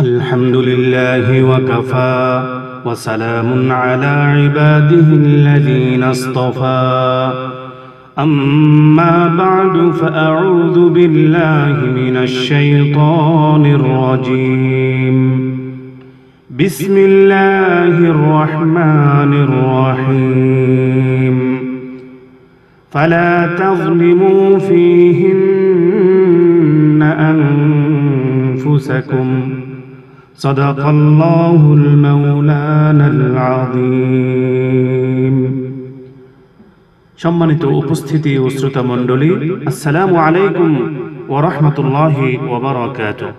الحمد لله وكفى وسلام على عباده الذين اصطفى أما بعد فأعوذ بالله من الشيطان الرجيم بسم الله الرحمن الرحيم فلا تظلموا فيهن أنفسكم صدق الله المولانا العظيم সম্মানিত উপস্থিতি ও শ্রোতা মণ্ডলী, আসসালামু আলাইকুম ওয়া রাহমাতুল্লাহি ওয়া বারাকাতুহু।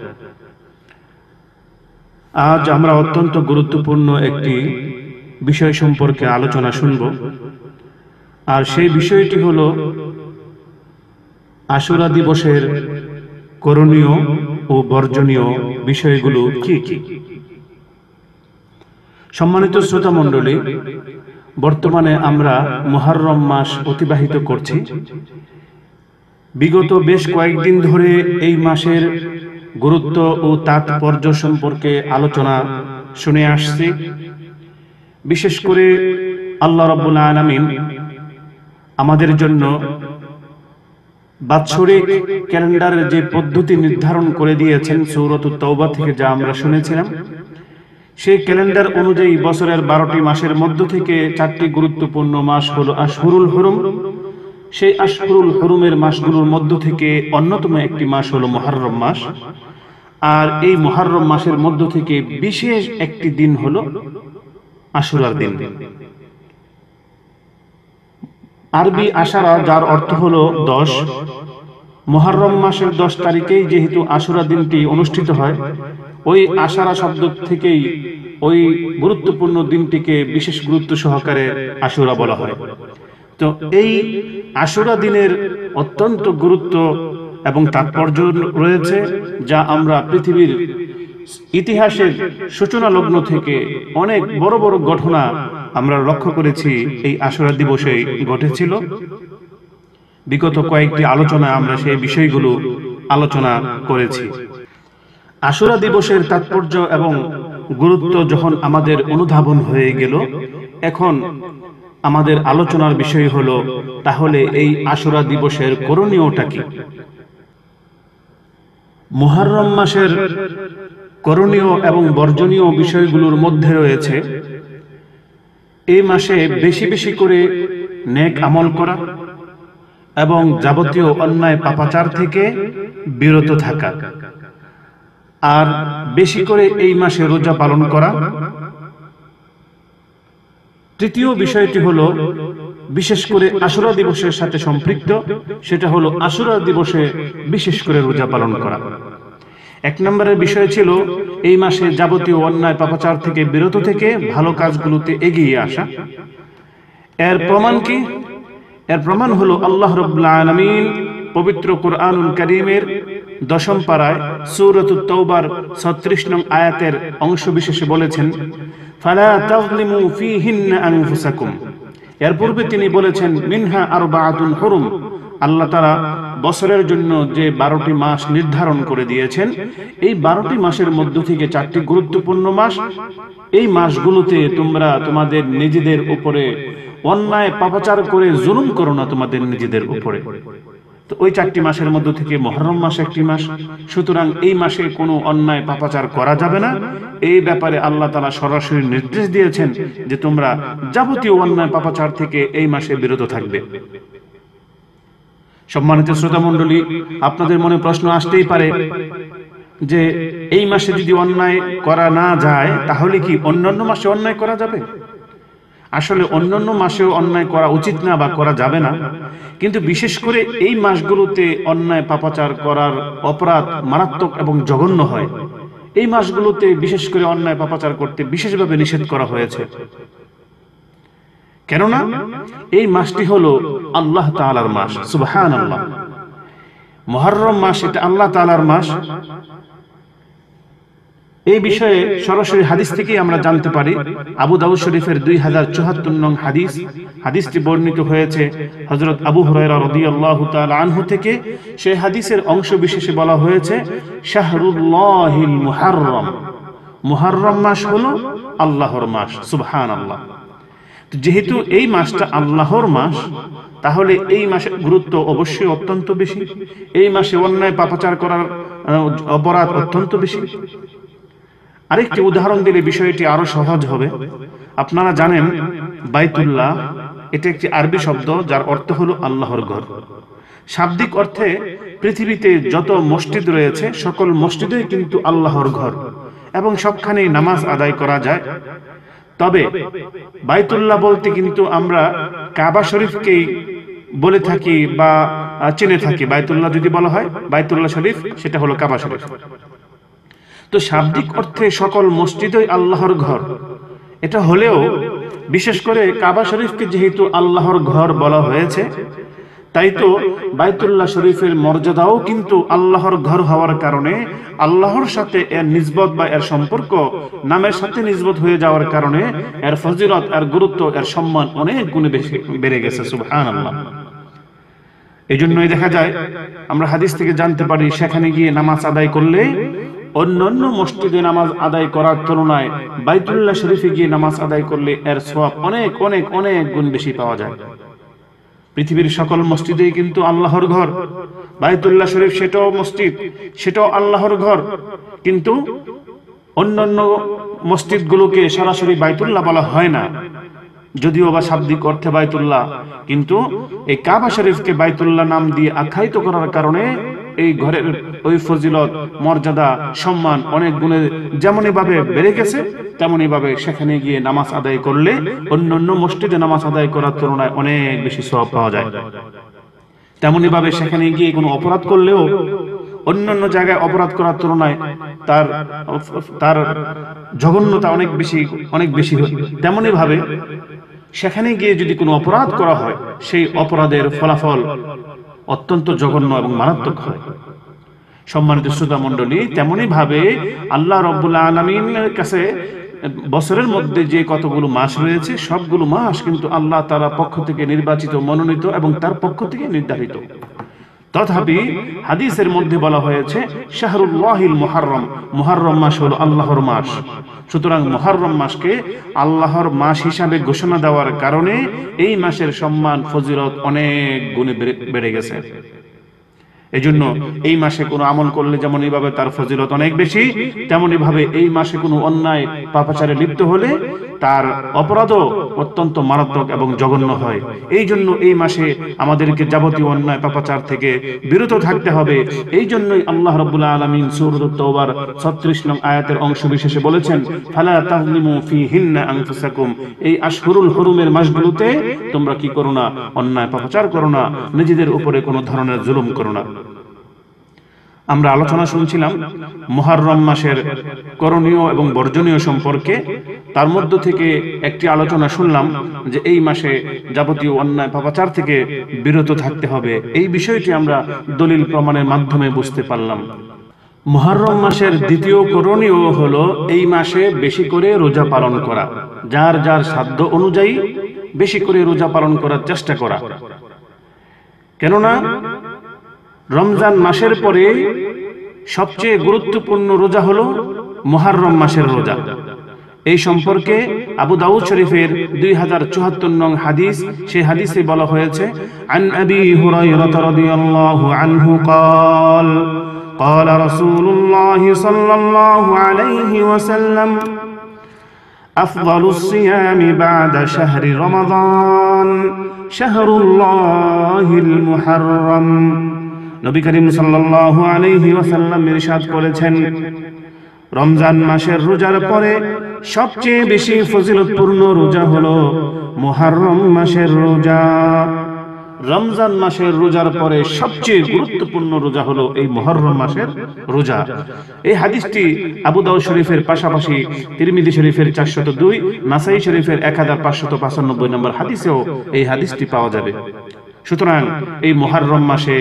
আজ আমরা অত্যন্ত গুরুত্বপূর্ণ একটি বিষয় সম্পর্কে আলোচনা শুনব, আর সেই বিষয়টি হলো আশুরা দিবসের করণীয় ও বর্জনীয় বিষয়গুলো কি কি। সম্মানিত শ্রোতা মণ্ডলী, বর্তমানে আমরা মুহররম মাস অতিবাহিত করছি। বিগত বেশ কয়েকদিন ধরে এই মাসের গুরুত্ব ও তাৎপর্য সম্পর্কে আলোচনা শুনে আসছি। বিশেষ করে আল্লাহ রাব্বুল আলামিন আমাদের জন্য বাৎসরিক ক্যালেন্ডারের যে পদ্ধতি নির্ধারণ করে দিয়েছেন সূরাতুত তাওবা থেকে, যা আমরা শুনেছিলাম, সেই ক্যালেন্ডার অনুযায়ী বছরের 12টি মাসের মধ্য থেকে 4টি গুরুত্বপূর্ণ মাস হলো আশহুরুল হুরুম। সেই আশহুরুল হুরুমের মাসগুলোর মধ্য থেকে অন্যতম একটি মাস হলো মুহররম মাস। আর এই মুহররম মাসের মধ্য থেকে বিশেষ একটি দিন হলো আশুরার দিন। আরবি আশারা, যার অর্থ হলো 10। মুহররম মাসের 10 তারিখেই যেহেতু আশুরা দিনটি অনুষ্ঠিত হয়, ওই আশারা শব্দ থেকেই ওই গুরুত্বপূর্ণ দিনটিকে বিশেষ গুরুত্ব সহকারে আশুরা বলা হয়। তো এই আশুরা দিনের অত্যন্ত গুরুত্ব এবং তাৎপর্য রয়েছে, যা আমরা পৃথিবীর ইতিহাসের সূচনা লগ্ন থেকে অনেক বড় বড় ঘটনা আমরা লক্ষ্য করেছি এই আশুরা দিবসে ঘটেছিল। বিগত কয়েকটি আলোচনায় আমরা সেই বিষয়গুলো আলোচনা করেছি। আশুরা দিবসের তাৎপর্য এবং গুরুত্ব যখন আমাদের অনুধাবন হয়ে গেল, এখন আমাদের আলোচনার বিষয় হলো তাহলে এই আশুরা দিবসের করণীয়টা কি। মুহররম মাসের করণীয় এবং বর্জনীয় বিষয়গুলোর মধ্যে রয়েছে এই মাসে বেশি বেশি করে নেক আমল করা এবং যাবতীয় অন্যায় পাপাচার থেকে বিরত থাকা, আর বেশি করে এই মাসে রোজা পালন করা। তৃতীয় বিষয়টি হলো বিশেষ করে আশুরা দিবসের সাথে সম্পৃক্ত, সেটা হলো আশুরা দিবসে বিশেষ করে রোজা পালন করা। 1 নম্বরের বিষয় ছিল এই মাসে যাবতীয় অন্যায় পাপাচার থেকে বিরত থেকে ভালো কাজগুলোতে এগিয়ে আসা। এর প্রমাণ কি? এর প্রমাণ হলো আল্লাহ রাব্বুল আলামিন পবিত্র কুরআনুল কারীমের 10ম পারায় সূরাতুত তাওবার 36 নং আয়াতের অংশ বিশেষে বলেছেন, ফালা তাযলিমু ফীহিন্না আনফুসাকুম। এর পূর্বে তিনি বলেছেন মিনহা আরবাআতুন হুরুম। আল্লাহ তাআলা বছরের জন্য যে 12টি মাস নির্ধারণ করে দিয়েছেন, এই 12টি মাসের মধ্য থেকে 4টি গুরুত্বপূর্ণ মাস। এই মাসগুলোতে তোমরা তোমাদের নিজেদের উপরে অন্যায় পাপাচার করে জুলুম করো না তোমাদের নিজেদের উপরে। তো ওই 4টি মাসের মধ্য থেকে মুহররম মাস একটি মাস। সুতরাং এই মাসে কোনো অন্যায় পাপাচার করা যাবে না। এই ব্যাপারে আল্লাহ তাআলা সরাসরি নির্দেশ দিয়েছেন যে তোমরা যাবতীয় অন্যায় পাপাচার থেকে এই মাসে বিরত থাকবে। সম্মানিত শ্রোতা মণ্ডলী, আপনাদের মনে প্রশ্ন আসতেই পারে যে এই মাসে যদি অন্যায় করা না যায়, তাহলে কি অন্যান্য মাসে অন্যায় করা যাবে? আসলে অন্যান্য মাসেও অন্যায় করা উচিত না বা করা যাবে না, কিন্তু বিশেষ করে এই মাসগুলোতে অন্যায় পাপাচার করার অপরাধ মারাত্মক এবং জঘন্য হয়। এই মাসগুলোতে বিশেষ করে অন্যায় পাপাচার করতে বিশেষভাবে নিষেধ করা হয়েছে। কেননা এই মাসটি হলো আল্লাহ তাআলার মাস। সুবহানাল্লাহ। মুহররম মাস এটা আল্লাহ তাআলার মাস। এই বিষয়ে সরাসরি হাদিস থেকে আমরা জানতে পারি। আবু দাউদ শরীফের 2074 নং হাদিস, হাদিসটি বর্ণিত হয়েছে হযরত আবু হুরায়রা রাদিয়াল্লাহু তাআলা আনহু থেকে। সেই হাদিসের অংশ বিশেষে বলা হয়েছে শাহরুল্লাহিল মুহাররম, মুহররম মাস হলো আল্লাহর মাস, সুবহানাল্লাহ। যেহেতু এই মাসটা আল্লাহর মাস, তাহলে এই মাসের গুরুত্ব অবশ্যই অত্যন্ত বেশি। এই মাসে অন্যায় পাপাচার করার অপরাধ অত্যন্ত বেশি। আরেকটি উদাহরণ দিলে বিষয়টি আরো সহজ হবে। আপনারা জানেন বাইতুল্লাহ এটা একটি আরবি শব্দ, যার অর্থ হলো আল্লাহর ঘর। শাব্দিক অর্থে পৃথিবীতে যত মসজিদ রয়েছে সকল মসজিদই কিন্তু আল্লাহর ঘর এবং সবখানেই নামাজ আদায় করা যায়। তবে বাইতুল্লাহ বলতে কিন্তু আমরা কাবা শরীফকেই বলে থাকি বা চিনে থাকি। বাইতুল্লাহ যদি বলা হয় বাইতুল্লাহ শরীফ, সেটা হলো কাবা শরীফ। তো শাব্দিক অর্থে সকল মসজিদই আল্লাহর ঘর, এটা হলেও বিশেষ করে কাবা শরীফকে যেহেতু আল্লাহর ঘর বলা হয়েছে, তাই তো বাইতুল্লাহ শরীফের মর্যাদাও কিন্তু আল্লাহর ঘর হওয়ার কারণে, আল্লাহর সাথে এর নিসবত বা এর সম্পর্ক নামের সাথে নিসবত হয়ে যাওয়ার কারণে এর ফজিলত, এর গুরুত্ব, এর সম্মান অনেক গুণে বেশি বেড়ে গেছে, সুবহানাল্লাহ। এই জন্যই দেখা যায়, আমরা হাদিস থেকে জানতে পারি, সেখানে গিয়ে নামাজ আদায় করলে অন্যান্য মসজিদে নামাজ আদায় করার তুলনায় বাইতুল্লাহ শরীফে গিয়ে নামাজ আদায় করলে এর সওয়াব অনেক অনেক অনেক গুণ বেশি পাওয়া যায়। পৃথিবীর সকল মসজিদেই কিন্তু আল্লাহর ঘর। বাইতুল্লাহ শরীফ সেটাও মসজিদ, সেটাও আল্লাহর ঘর, কিন্তু অন্যান্য মসজিদগুলোকে সরাসরি বাইতুল্লাহ বলা হয় না, যদিও বা শাব্দিক অর্থে বাইতুল্লাহ, কিন্তু এই কাবা শরীফকে বাইতুল্লাহ নাম দিয়ে আখ্যায়িত করার কারণে এই ঘরের ওই ফজিলত, মর্যাদা, সম্মান অনেক গুণে যেমনই ভাবে বেড়ে গেছে, তেমনই ভাবে সেখানে গিয়ে নামাজ আদায় করলে অন্যান্য মসজিদে নামাজ আদায় করার তুলনায় অনেক বেশি সওয়াব পাওয়া যায়। তেমনই ভাবে সেখানে গিয়ে কোনো অপরাধ করলেও অন্যান্য জায়গায় অপরাধ করার তুলনায় তার জঘন্যতা অনেক বেশি হয়। তেমনই ভাবে সেখানে গিয়ে যদি কোনো অপরাধ করা হয়, সেই অপরাধের ফলাফল অত্যন্ত জঘন্য এবং মারাত্মক হয়। সম্মানিত শ্রোতা মণ্ডলী, তেমনি ভাবে আল্লাহ রাব্বুল আলামিনের কাছে বছরের মধ্যে যে কতগুলো মাস রয়েছে, সবগুলো মাস কিন্তু আল্লাহ তাআলার পক্ষ থেকে নির্বাচিত, মনোনীত এবং তার পক্ষ থেকে নির্ধারিত। তথাপি হাদিসের মধ্যে বলা হয়েছে শাহরুল্লাহিল মুহাররম, মুহাররম মাস হলো আল্লাহর মাস। সুতরাং মুহাররম মাসকে আল্লাহর মাস হিসাবে ঘোষণা দেওয়ার কারণে এই মাসের সম্মান, ফজিলত অনেক গুণে বেড়ে গেছে। এজন্য এই মাসে কোনো আমল করলে যেমন এইভাবে তার ফজিলত অনেক বেশি, তেমনি ভাবে এই মাসে কোনো অন্যায় পাপাচারে লিপ্ত হলে তার অপরাধও অত্যন্ত মারাত্মক এবং জঘন্য হয়। এই জন্য এই মাসে আমাদেরকে যাবতীয় অন্যায় পাপাচার থেকে বিরত থাকতে হবে। এই জন্যই আল্লাহ রাব্বুল আলামিন সূরা তাওবার 36 নং আয়াতের অংশ বিশেষে বলেছেন, ফালা তাযলিমু ফীহিন্না আনফুসাকুম, এই আশহুরুল হুরুমের মাসগুলোতে তোমরা কি করো না, অন্যায় পাপাচার করো না, নিজেদের উপরে কোনো ধরনের জুলুম করো না। আমরা আলোচনা শুনছিলাম মুহররম মাসের করণীয় এবং বর্জনীয় সম্পর্কে। তার মধ্য থেকে একটি আলোচনা শুনলাম যে এই মাসে যাবতীয় অন্যায় পাপাচার থেকে বিরত থাকতে হবে। এই বিষয়টি আমরা দলিল প্রমাণের মাধ্যমে বুঝতে পারলাম। মুহররম মাসের দ্বিতীয় করণীয় হলো এই মাসে বেশি করে রোজা পালন করা, যার যার সাধ্য অনুযায়ী বেশি করে রোজা পালন করার চেষ্টা করা। কেননা রমজান মাসের পরে সবচেয়ে গুরুত্বপূর্ণ রোজা হলো মুহররম মাসের রোজা। এই সম্পর্কে আবু দাউদ শরীফের 2074 নং হাদিস, সেই হাদিসে বলা হয়েছে, আন আবি হুরায়রা রাদিয়াল্লাহু আনহু قال قال رسول الله صلى الله عليه وسلم أفضل الصيام بعد شهر رمضان شهر الله المحرم। নবী করিম সাল্লাল্লাহু আলাইহি ওয়াসাল্লাম ইরশাদ করেছেন, রমজান মাসের রোজার পরে সবচেয়ে বেশি ফজিলতপূর্ণ রোজা হলো মুহররম মাসের রোজা। রমজান মাসের রোজার পরে সবচেয়ে গুরুত্বপূর্ণ রোজা হলো এই মুহররম মাসের রোজা। এই হাদিসটি আবু দাউদ শরীফের পাশাপাশি তিরমিজি শরীফের 402, নাসাই শরীফের 1595 নম্বর হাদিসেও এই হাদিসটি পাওয়া যাবে। সুতরাং এই মুহররম মাসে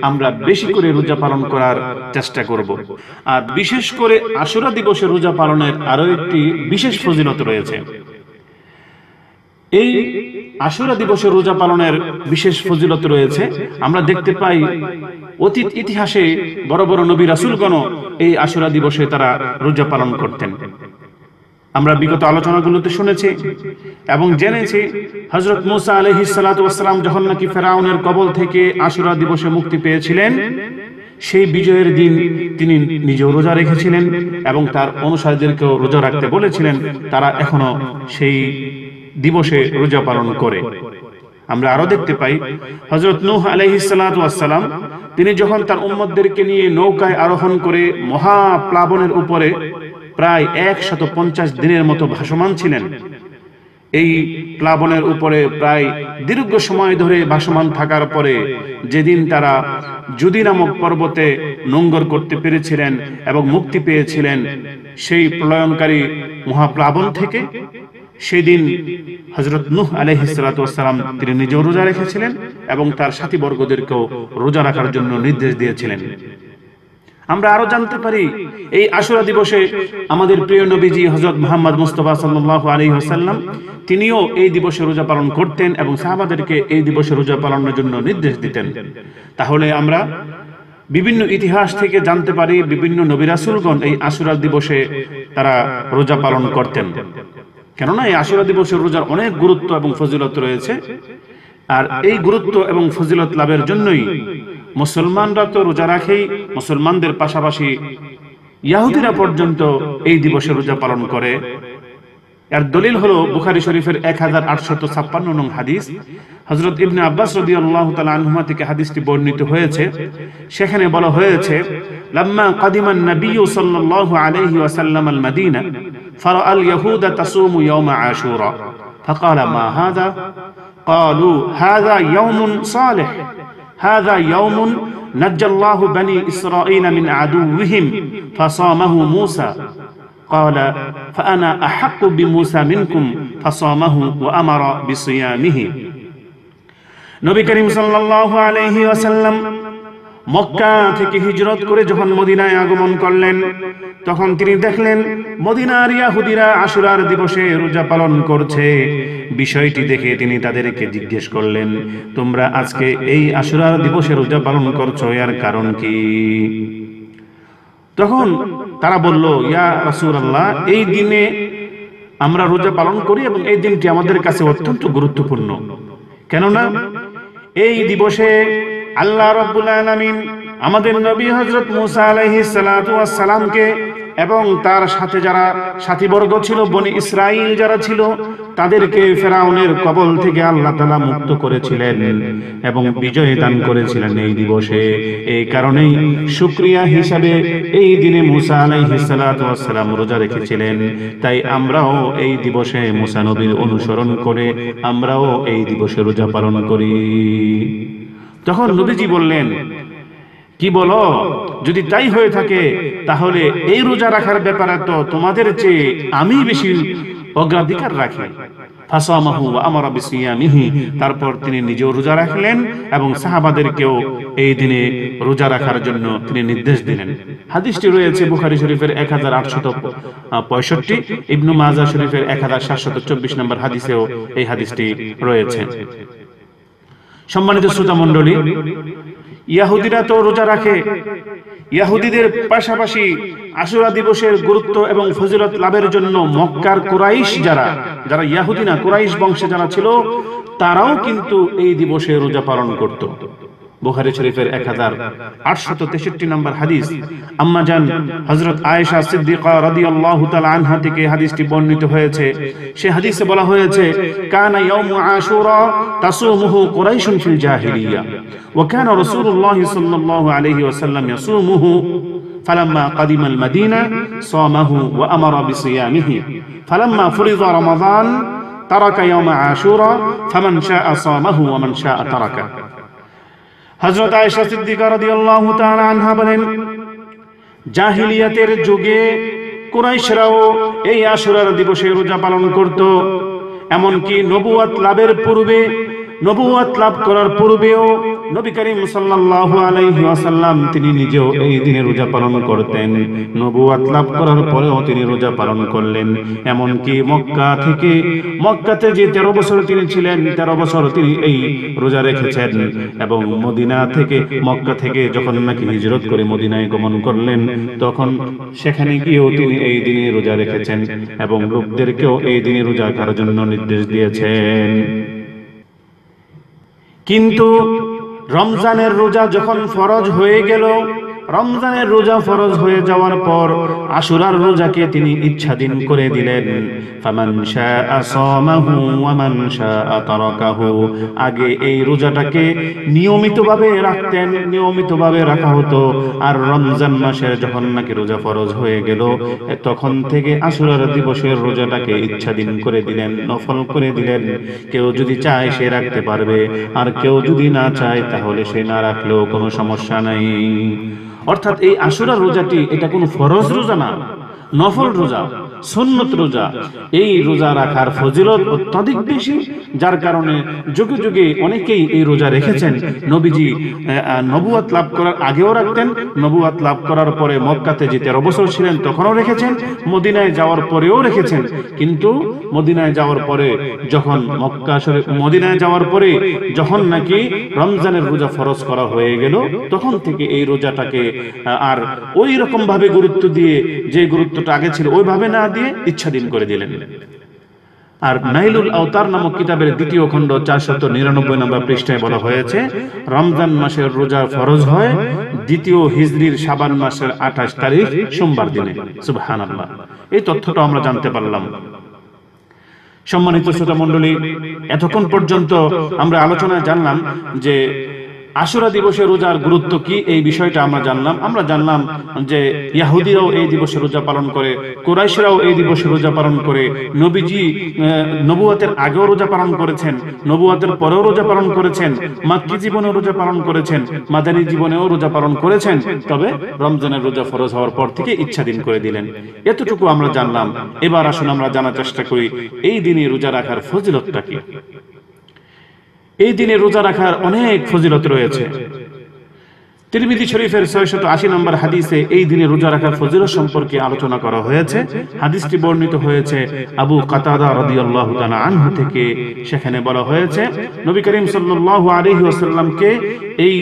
আমরা বেশি করে রোজা পালন করার চেষ্টা করব। আর বিশেষ করে আশুরা দিবসে রোজা পালনের আরো একটি বিশেষ ফজিলত রয়েছে। এই আশুরা দিবসে রোজা পালনের বিশেষ ফজিলত রয়েছে। আমরা দেখতে পাই অতীত ইতিহাসে বড় বড় নবী রাসূলগণ এই আশুরা দিবসে তারা রোজা পালন করতেন। আমরা বিগত আলোচনাগুলোতে শুনেছি এবং জেনেছি হযরত মূসা আলাইহিস সালাতু ওয়াস সালাম যখন নাকি ফেরাউনের কবল থেকে আশুরা দিবসে মুক্তি পেয়েছিলেন, সেই বিজয়ের দিন তিনি নিজেও রোজা রেখেছিলেন এবং তার অনুসারীদেরকেও রোজা রাখতে বলেছিলেন। তারা এখনো সেই দিবসে রোজা পালন করে। আমরা আরো দেখতে পাই হযরত নূহ আলাইহিস সালাতু ওয়াস সালাম তিনি যখন তার উম্মতদেরকে নিয়ে নৌকায় আরোহণ করে মহাপ্লাবনের উপরে প্রায় 150 দিনের মতো ভাসমান ছিলেন, এই প্লাবনের উপরে প্রায় দীর্ঘ সময় ধরে ভাসমান থাকার পরে যেদিন তারা জুদি নামক পর্বতে নোঙ্গর করতে পেরেছিলেন এবং মুক্তি পেয়েছিলেন সেই প্রলয়নকারী মহাপ্লাবন থেকে, সেদিন হযরত নূহ আলাইহিস সালাতু ওয়াস সালাম তিনি নিজেও রোজা রেখেছিলেন এবং তার সাথীবর্গদেরকেও রোজা রাখার জন্য নির্দেশ দিয়েছিলেন। আমরা আরো জানতে পারি এই আশুরা দিবসে আমাদের প্রিয় নবীজি হযরত মুহাম্মদ মুস্তাফা সাল্লাল্লাহু আলাইহি ওয়াসাল্লাম তিনিও এই দিবসে রোজা পালন করতেন এবং সাহাবাদেরকে এই দিবসে রোজা পালনের জন্য নির্দেশ দিতেন। তাহলে আমরা বিভিন্ন ইতিহাস থেকে জানতে পারি বিভিন্ন নবী রাসূলগণ এই আশুরা দিবসে তারা রোজা পালন করতেন। কেননা এই আশুরা দিবসের রোজার অনেক গুরুত্ব এবং ফজিলত রয়েছে, আর এই গুরুত্ব এবং ফজিলত লাভের জন্যই মুসলমানরা তো রোজা রাখেই, মুসলমানদের পাশাপাশি ইহুদিরা পর্যন্ত এই দিবসে রোজা পালন করে। এর দলিল হলো বুখারী শরীফের 1856 নং হাদিস। হযরত ইবনে আব্বাস রাদিয়াল্লাহু তাআলা আনহুমা থেকে হাদিসটি বর্ণিত হয়েছে। সেখানে বলা হয়েছে, লাম্মা কাদিমান নবিয়্যু সাল্লাল্লাহু আলাইহি ওয়াসাল্লাম আল মাদিনা ফারাআ আল ইয়াহুদা তাসুমু ইয়াওমা আশুরা ফাকালা মা হাযা قالوا هذا يوم صالح هذا يوم نجى الله بني إسرائيل من عدوهم فصامه موسى قال فأنا أحق بموسى منكم فصامه وأمر بصيامه নবী করিম সাল্লাল্লাহু আলাইহি ওয়াসাল্লাম মক্কা থেকে হিজরত করে যখন মদিনায় আগমন করলেন, তখন তিনি দেখলেন মদিনার ইহুদিরা আশুরার দিবসে রোজা পালন করছে। বিষয়টি দেখে তিনি তাদেরকে জিজ্ঞেস করলেন, তোমরা আজকে এই আশুরার দিবসে রোজা পালন করছো, এর কারণ কি? তখন তারা বলল, ইয়া রাসূলুল্লাহ, এই দিনে আমরা রোজা পালন করি এবং এই দিনটি আমাদের কাছে অত্যন্ত গুরুত্বপূর্ণ। কেননা এই দিবসে আল্লাহ রাব্বুল আলামিন আমাদের নবী হযরত মূসা আলাইহিস সালাতু ওয়াস সালামকে এবং তার সাথে যারা সাথীবর্গ ছিল, বনি ইসরাইল যারা ছিল, তাদেরকে ফেরাউনের কবল থেকে আল্লাহ তাআলা মুক্ত করেছিলেন এবং বিজয় দান করেছিলেন এই দিবসে। এই কারণেই শুকরিয়া হিসাবে এই দিনে মূসা আলাইহিস সালাতু ওয়াস সালাম রোজা রেখেছিলেন। তাই আমরাও এই দিবসে মূসা নবীর অনুসরণ করে আমরাও এই দিবসে রোজা পালন করি। তখন নবীজি বললেন, কি বলো? যদি তাই হয়ে থাকে তাহলে এই রোজা রাখার ব্যাপারে তো তোমাদের চেয়ে আমি বেশি অগ্রাধিকার রাখি। ফাসামাহু ওয়া আমারা বিসিয়ামিহি, তারপর তিনি নিজেও রোজা রাখলেন এবং সাহাবাদেরকেও এই দিনে রোজা রাখার জন্য তিনি নির্দেশ দিলেন। হাদিসটি রয়েছে বুখারী শরীফের 1865, ইবনু মাজাহ শরীফের 1724 নম্বর হাদিসেও এই হাদিসটি রয়েছে। সম্মানিত শ্রোতা মণ্ডলী, ইহুদিরা তো রোজা রাখে, ইহুদিদের পাশাপাশি আশুরা দিবসের গুরুত্ব এবং ফজিলত লাভের জন্য মক্কার কুরাইশ যারা ইহুদি না, কুরাইশ বংশে যারা ছিল, তারাও কিন্তু এই দিবসে রোজা পালন করত। বুখারী শরীফের 1863 নম্বর হাদিস, আম্মা জান হযরত আয়েশা সিদ্দিকা রাদিয়াল্লাহু তাআলা আনহা থেকে হাদিসটি বর্ণিত হয়েছে। সেই হাদিসে বলা হয়েছে, কানা ইয়াউমু আশুরা তাসুমুহু কুরাইশুন ফিল জাহিলিয়া ওয়া কানা রাসূলুল্লাহ সাল্লাল্লাহু আলাইহি ওয়াসাল্লাম ইয়াসুমুহু ফালাম্মা কাদিমা আল মাদিনা সামাহু ওয়া আমারা বিসিয়ামিহি ফালাম্মা ফুরিযা রমাদান তারাকা ইয়াউমা আশুরা ফামান শাআ সামাহু ওয়া মান শাআ তারাকা। হযরত আয়েশা সিদ্দিকা রাদিয়াল্লাহু তাআলা আনহা বলেন, জাহিলিয়াতের যুগে কুরাইশরাও এই আশুরার দিবসে রোজা পালন করত। এমনকি নবুয়ত লাভের পূর্বে নবুয়ত লাভ করার পূর্বেও নবী করিম সাল্লাল্লাহু আলাইহি ওয়াসাল্লাম তিনি নিজেও এই দিনে রোজা পালন করতেন। নবুয়ত লাভ করার পরেও তিনি রোজা পালন করলেন। এমনকি মক্কাতে যে 13 বছর তিনি ছিলেন, 13 বছর তিনি এই রোজা রেখেছেন। এবং মক্কা থেকে যখন নাকি হিজরত করে মদিনায় গমন করলেন, তখন সেখানে গিয়েও তিনি এই দিনে রোজা রেখেছেন এবং লোকদেরকেও এই দিনে রোজা করার জন্য নির্দেশ দিয়েছেন। কিন্তু রমজানের রোজা যখন ফরজ হয়ে গেল, রমজানের রোজা ফরজ হয়ে যাওয়ার পর আশুরার রোজাকে তিনি ইচ্ছাধীন করে দিলেন। ফামান শাআ সামাহু ওয়া মান শাআ তারাকাহু। আগে এই রোজাটাকে নিয়মিতভাবে রাখা হতো, আর রমজান মাসের যখন নাকি রোজা ফরজ হয়ে গেল, তখন থেকে আশুরার দিবসের রোজাটাকে ইচ্ছাধীন করে দিলেন, নফল করে দিলেন। কেউ যদি চায় সে রাখতে পারবে, আর কেউ যদি না চায় তাহলে সে না রাখলেও কোনো সমস্যা নাই। অর্থাৎ এই আশুরা রোজাটি এটা কোনো ফরজ রোজা না, নফল রোজা, সুন্নত রোজা। এই রোজা রাখার ফজিলত অত্যধিক বেশি, যার কারণে যুগে যুগে অনেকেই এই রোজা রেখেছেন। নবীজি নবুয়ত লাভ করার আগেও রাখতেন, নবুয়ত লাভ করার পরে মক্কাতে যে 13 বছর ছিলেন তখনও রেখেছেন, মদিনায় যাওয়ার পরেও রেখেছেন। কিন্তু মদিনায় যাওয়ার পরে যখন নাকি রমজানের রোজা ফরজ করা হয়ে গেল, তখন থেকে এই রোজাটাকে আর ওই রকম ভাবে গুরুত্ব দিয়ে, যে গুরুত্বটা আগে ছিল ওইভাবে না দিয়ে ইচ্ছাধীন করে দিলেন। আর নাইলুল আওতার নামক কিতাবের 2য় খণ্ড 499 নম্বর পৃষ্ঠায় বলা হয়েছে, রমজান মাসের রোজা ফরজ হয় 2য় হিজরির শাবান মাসের 28 তারিখ সোমবার দিনে। সুবহানাল্লাহ, এই তথ্যটা আমরা জানতে পারলাম। সম্মানিত শ্রোতা মণ্ডলী, এতক্ষণ পর্যন্ত আমরা আলোচনায় জানলাম যে আশুরা দিবসের রোজার গুরুত্ব কি, এই বিষয়টা আমরা জানলাম যে ইহুদিরাও এই দিবসে রোজা পালন করে, কুরাইশরাও এই দিবসে রোজা পালন করে। নবীজি নবুয়তের আগেও রোজা পালন করেছেন, নবুয়তের পরেও রোজা পালন করেছেন, মাক্কি জীবনেও রোজা পালন করেছেন, মাদানী জীবনেও রোজা পালন করেছেন। তবে রমজানের রোজা ফরজ হওয়ার পর থেকে ইচ্ছাধীন করে দিলেন। এতটুকু আমরা জানলাম। এবার আসুন আমরা জানার চেষ্টা করি এই দিনে রোজা রাখার ফজিলতটা কি। এই দিনে রোজা রাখার অনেক ফজিলত রয়েছে। তিরমিজি শরীফের 680 নম্বর হাদিসে এই দিনে রোজা রাখার ফজিলত সম্পর্কে আলোচনা করা হয়েছে। হাদিসটি বর্ণিত হয়েছে আবু কাতাদা রাদিয়াল্লাহু তাআলা আনহু থেকে। সেখানে বলা হয়েছে, নবী করিম সাল্লাল্লাহু আলাইহি ওয়াসাল্লামকে এই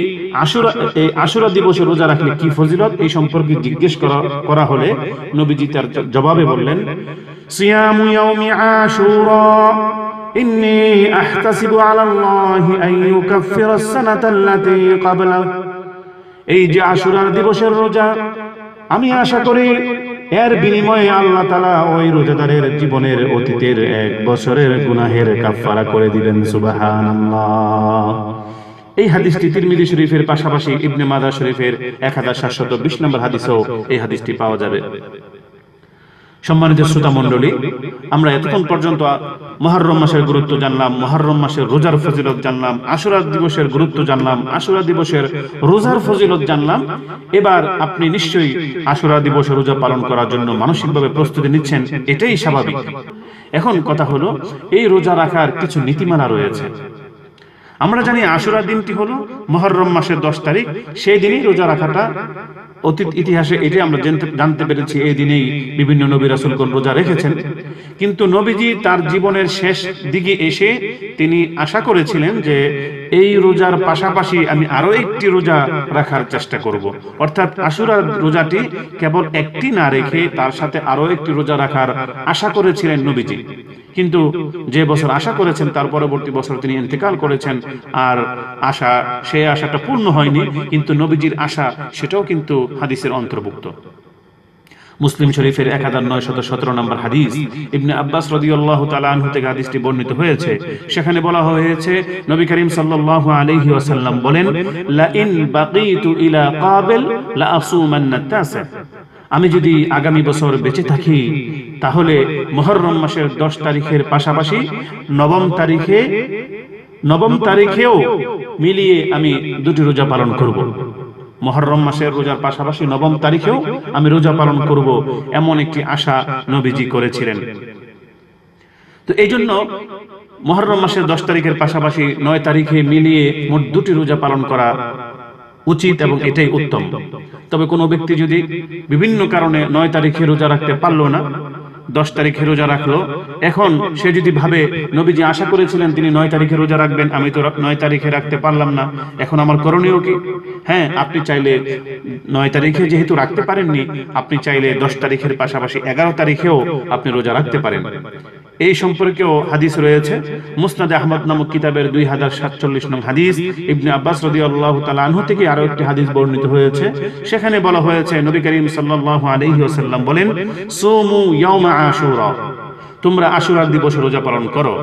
আশুরা দিবসে রোজা রাখলে কি ফজিলত, এই সম্পর্কে জিজ্ঞেস করা হলে নবীজি তার জবাবে বললেন, সিয়ামু ইয়াউমি আশুরা ইন্নী আহতাসিবু আলাল্লাহি আন ইউকাফফিরা আস-সানাতা আল্লাতী ক্বাবলা। এই যে আশুরার দিবসের রোজা, আমি আশা করি এর বিনিময়ে আল্লাহ তাআলা ওই রোজাদারের জীবনের অতীতের 1 বছরের গুনাহের কাফফারা করে দিবেন। সুবহানাল্লাহ। এই হাদিসটি তিরমিজি শরীফের পাশাপাশি ইবনে মাজাহ শরীফের 1720 নম্বর হাদিসেও এই হাদিসটি পাওয়া যাবে। সম্মানিত শ্রোতা মণ্ডলী, আমরা এতক্ষণ পর্যন্ত মুহররম মাসের গুরুত্ব জানলাম, মুহররম মাসের রোজার ফজিলত জানলাম, আশুরা দিবসের গুরুত্ব জানলাম, আশুরা দিবসের রোজার ফজিলত জানলাম। এবার আপনি নিশ্চয়ই আশুরা দিবসের রোজা পালন করার জন্য মানসিকভাবে প্রস্তুতি নিচ্ছেন, এটাই স্বাভাবিক। এখন কথা হলো, এই রোজা রাখার কিছু নীতিমালা রয়েছে। আমরা জানি আশুরা দিনটি হলো মুহররম মাসের 10 তারিখ, সেই দিনই রোজা রাখাটা অতীত ইতিহাসে এটাই আমরা জানতে পেরেছি, এই দিনেই বিভিন্ন নবী রাসূলগণ রোজা রেখেছেন। কিন্তু নবীজি তার জীবনের শেষ দিকে এসে তিনি আশা করেছিলেন যে এই রোজার পাশাপাশি আমি আরো একটি রোজা রাখার চেষ্টা করব। অর্থাৎ আশুরা রোজাটি কেবল একটি না রেখে তার সাথে আরো একটি রোজা রাখার আশা করেছিলেন নবীজি। কিন্তু যে বছর আশা করেছেন তার পরবর্তী বছর তিনি ইন্তেকাল করেছেন, আর সেই আশাটা পূর্ণ হয়নি। কিন্তু নবীজির আশা সেটাও কিন্তু হাদিসের অন্তর্ভুক্ত। মুসলিম শরীফের 1917 নম্বর হাদিস, ইবনে আব্বাস রাদিয়াল্লাহু তাআলা আনহু থেকে হাদিসটি বর্ণিত হয়েছে। সেখানে বলা হয়েছে, নবী করিম সাল্লাল্লাহু আলাইহি ওয়াসাল্লাম বলেন, লা ইন বাকিতু ইলা কাবিল লা আসুমান্না তাসা। আমি যদি আগামী বছর বেঁচে থাকি তাহলে মুহররম মাসের 10 তারিখের পাশাপাশি নবম তারিখেও মিলিয়ে আমি 2টি রোজা পালন করব। মুহররম মাসের রোজার পাশাপাশি 9 তারিখেও আমি রোজা পালন করব, এমন একটি আশা নবীজি করেছিলেন। তো এই জন্য মুহররম মাসের 10 তারিখের পাশাপাশি 9 তারিখে মিলিয়ে মোট 2টি রোজা পালন করা উচিত এবং এটাই উত্তম। তবে কোনো ব্যক্তি যদি বিভিন্ন কারণে 9 তারিখে রোজা রাখতে পারলো না, 10 তারিখে রোজা রাখলো, এখন সে যদি ভাবে নবীজি আশা করেছিলেন তিনি 9 তারিখে রোজা রাখবেন, আমি তো 9 তারিখে রাখতে পারলাম না, এখন আমার করণীয় কি? হ্যাঁ, আপনি চাইলে 9 তারিখে যেহেতু রাখতে পারেননি, আপনি চাইলে 10 তারিখের পাশাপাশি 11 তারিখেও আপনি রোজা রাখতে পারেন। এই সম্পর্কেও হাদিস রয়েছে। মুসনাদে আহমদ নামক কিতাবের 2047 নং হাদিস, ইবনে আব্বাস রাদিয়াল্লাহু তাআলা আনহু থেকে আরো একটি হাদিস বর্ণিত হয়েছে। সেখানে বলা হয়েছে, নবী করিম সাল্লাল্লাহু আলাইহি ওয়াসাল্লাম বলেন, সুমু ইয়াউমা আশুরা, তোমরা আশুরার দিবসে রোজা পালন করো।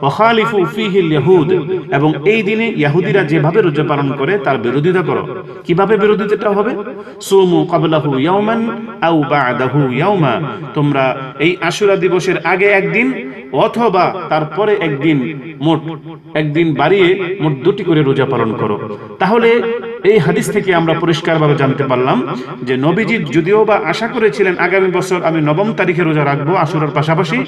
ওয়াখালিফু ফীহিল ইয়াহুদ, এবং এই দিনে ইহুদিরা যেভাবে রোজা পালন করে তার বিরোধিতা করো। কিভাবে বিরোধিতাটা হবে? সুমু ক্বাবলাহু ইয়াওমান আও বা'দাহু ইয়াওমা, তোমরা এই আশুরা দিবসের আগে একদিন অথবা তারপরে একদিন, মোট একদিন বাড়িয়ে মোট 2টি করে রোজা পালন করো। তাহলে এই হাদিস থেকে আমরা পরিষ্কারভাবে জানতে পারলাম যে নবীজি যদিও বা আশা করেছিলেন আগামী বছর আমি 9 তারিখে রোজা রাখবো আশুরার পাশাপাশি,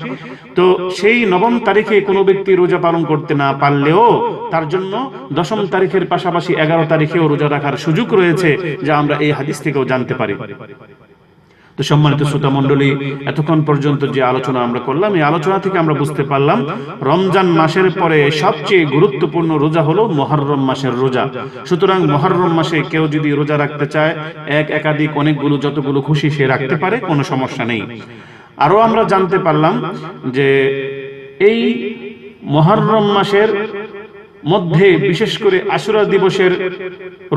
তো সেই 9 তারিখে কোনো ব্যক্তি রোজা পালন করতে না পারলেও তার জন্য 10 তারিখের পাশাপাশি 11 তারিখেও রোজা রাখার সুযোগ রয়েছে, যা আমরা এই হাদিস থেকেও জানতে পারি। তো সম্মানিত শ্রোতা মণ্ডলী, এতক্ষণ পর্যন্ত যে আলোচনা আমরা করলাম, এই আলোচনা থেকে আমরা বুঝতে পারলাম রমজান মাসের পরে সবচেয়ে গুরুত্বপূর্ণ রোজা হলো মুহররম মাসের রোজা। সুতরাং মুহররম মাসে কেউ যদি রোজা রাখতে চায়, একাধিক অনেকগুলো যতগুলো খুশি সে রাখতে পারে, কোনো সমস্যা নেই। আরো আমরা জানতে পারলাম যে এই মুহররম মাসের মধ্যে বিশেষ করে আশুরা দিবসের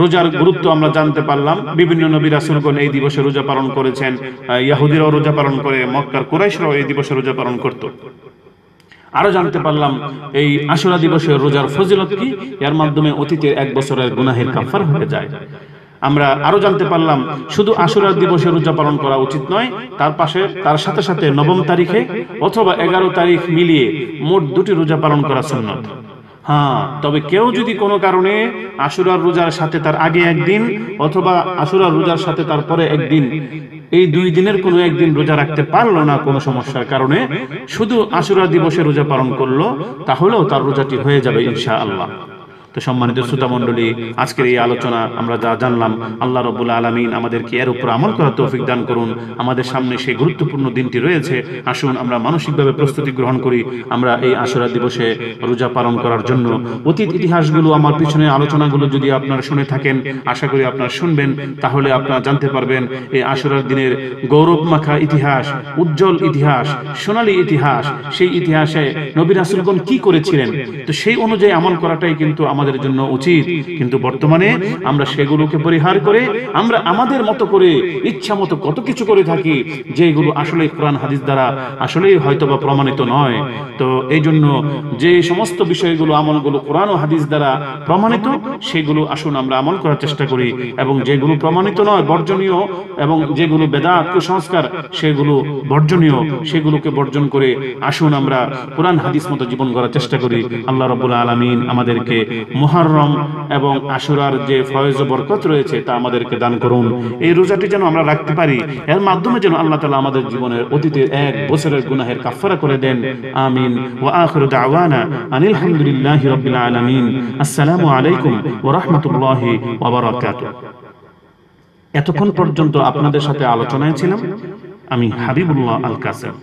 রোজার গুরুত্ব আমরা জানতে পারলাম। বিভিন্ন নবী রাসূলগণ এই দিবসে রোজা পালন করেছেন, ইহুদিরাও রোজা পালন করে, মক্কার কুরাইশরাও এই দিবসে রোজা পালন করত। আরো জানতে পারলাম এই আশুরা দিবসের রোজার ফজিলত কি, এর মাধ্যমে অতীতের 1 বছরের গুনাহের কাফারা হয়ে যায়। আমরা আরো জানতে পারলাম শুধু আশুরা দিবসে রোজা পালন করা উচিত নয়, তার সাথে সাথে 9 তারিখে অথবা 11 তারিখ মিলিয়ে মোট 2টি রোজা পালন করা সুন্নাত। হ্যাঁ, তবে কেউ যদি কোনো কারণে আশুরার রোজার সাথে তার আগে একদিন অথবা আশুরার রোজার সাথে তারপরে একদিন, এই 2 দিনের কোনো একদিন রোজা রাখতে পারলো না কোনো সমস্যার কারণে, শুধু আশুরা দিবসে রোজা পালন করলো, তাহলেও তার রোজাটি হয়ে যাবে ইনশাআল্লাহ। তো সম্মানিত শ্রোতা মণ্ডলী, আজকের এই আলোচনা আমরা যা জানলাম, আল্লাহ রাব্বুল আলামিন আমাদেরকে এর উপর আমল করার তৌফিক দান করুন। আমাদের সামনে সেই গুরুত্বপূর্ণ দিনটি রয়েছে, আসুন আমরা মানসিকভাবে প্রস্তুতি গ্রহণ করি। আমরা এই আশুরা দিবসে রোজা পালন করার জন্য অতীত ইতিহাসগুলো, আমার পিছনে আলোচনাগুলো যদি আপনারা শুনে থাকেন, আশা করি আপনারা শুনবেন, তাহলে আপনারা জানতে পারবেন এই আশুরার দিনের গৌরব মাখা ইতিহাস, উজ্জ্বল ইতিহাস, সোনালী ইতিহাস। সেই ইতিহাসে নবী রাসূলগণ কি করেছিলেন, তো সেই অনুযায়ী আমল করাটাই কিন্তু আমাদের জন্য উচিত। কিন্তু বর্তমানে আমরা সেগুলোকে পরিহার করে আমরা আমাদের মতো করে ইচ্ছা মতো কত কিছু করে থাকি, যেগুলো আসলে কোরআন হাদিস দ্বারা আসলেই হয়তোবা প্রমাণিত নয়। তো এই জন্য যে সমস্ত বিষয়গুলো, আমলগুলো কোরআন ও হাদিস দ্বারা প্রমাণিত, সেগুলো আসুন আমরা আমল করার চেষ্টা করি, এবং যেগুলো প্রমাণিত নয়, বর্জনীয়, এবং যেগুলো বেদাত, কুসংস্কার, সেগুলো বর্জনীয়, সেগুলোকে বর্জন করে আসুন আমরা কোরআন হাদিস মতো জীবন গড়ার চেষ্টা করি। আল্লাহ রাব্বুল আলামিন আমাদেরকে মুহররম এবং আশুরার যে ফয়েজ ও বরকত রয়েছে তা আমাদেরকে দান করুন। এই রোজাটি যেন আমরা রাখতে পারি, এর মাধ্যমে যেন আল্লাহ তাআলা আমাদের জীবনের অতীতের 1 বছরের গুনাহের কাফারা করে দেন। আমিন। ওয়া আখিরু দাওয়ানা আনিল হামদুলিল্লাহি রাব্বিল আলামিন। আসসালামু আলাইকুম ওয়া রাহমাতুল্লাহি ওয়া বারাকাতুহু। এতক্ষণ পর্যন্ত আপনাদের সাথে আলোচনায় ছিলাম আমি হাবিবুল্লাহ আল কাসেম।